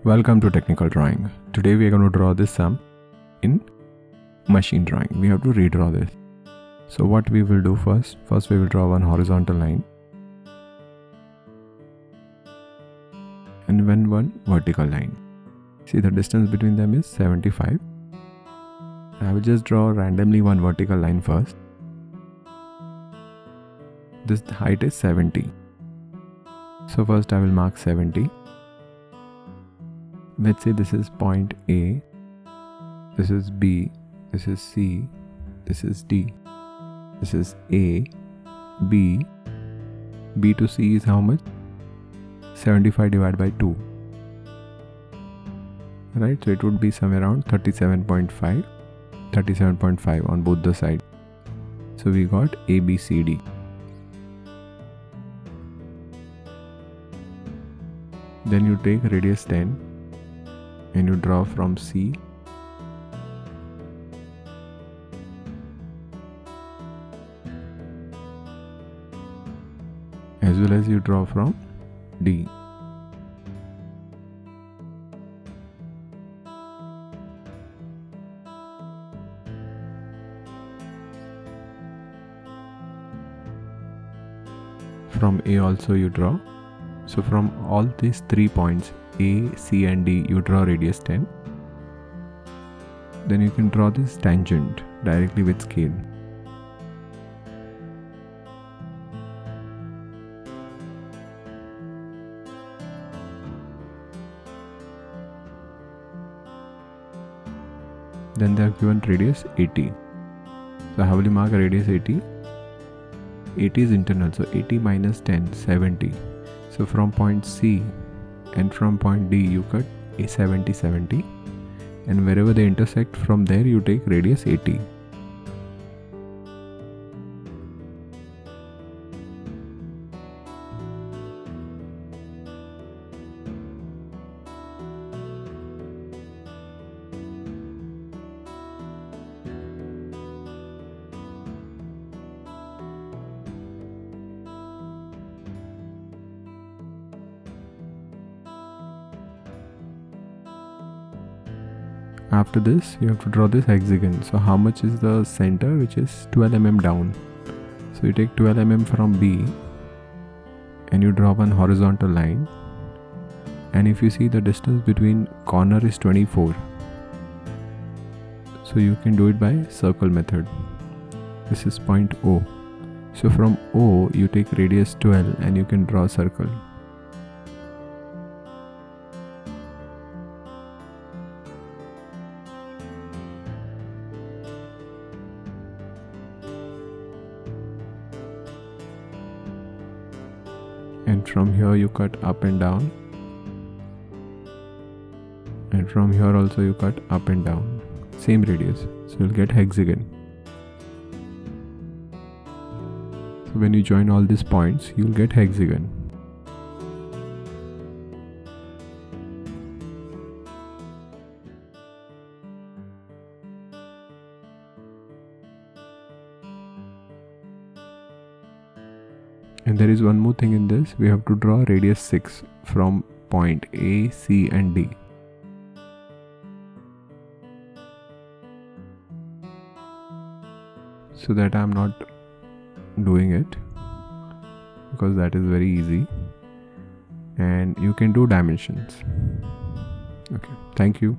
Welcome to Technical Drawing. Today we are going to draw this sum in machine drawing. We have to redraw this. So what we will do first we will draw one horizontal line and then one vertical line. See, the distance between them is 75. I will just draw randomly one vertical line first. This height is 70. So first I will mark 70. Let's say this is point A, this is B, this is C, this is D, this is A, B, B to C is how much? 75 divided by 2. Right, so it would be somewhere around 37.5 on both the sides. So we got A, B, C, D. Then you take radius 10 and you draw from C as well as you draw from D. From A also you draw. So from all these 3 points A, C and D you draw radius 10. Then you can draw this tangent directly with scale. Then they are given radius 80. So how will you mark radius 80? 80 is internal, so 80 minus 10, 70. So from point C and from point D you cut a 70, 70, and wherever they intersect from there you take radius 80. After this you have to draw this hexagon. So how much is the center, which is 12 mm down. So you take 12 mm from B and you draw one horizontal line, and if you see the distance between corner is 24, so you can do it by circle method. This is point O. So from O you take radius 12 and you can draw a circle. And from here you cut up and down, and from here also you cut up and down, same radius, so you'll get hexagon. So when you join all these points you'll get hexagon. And there is one more thing in this, we have to draw radius 6 from point A, C and D. So that I am not doing it because that is very easy, and you can do dimensions. Okay, thank you.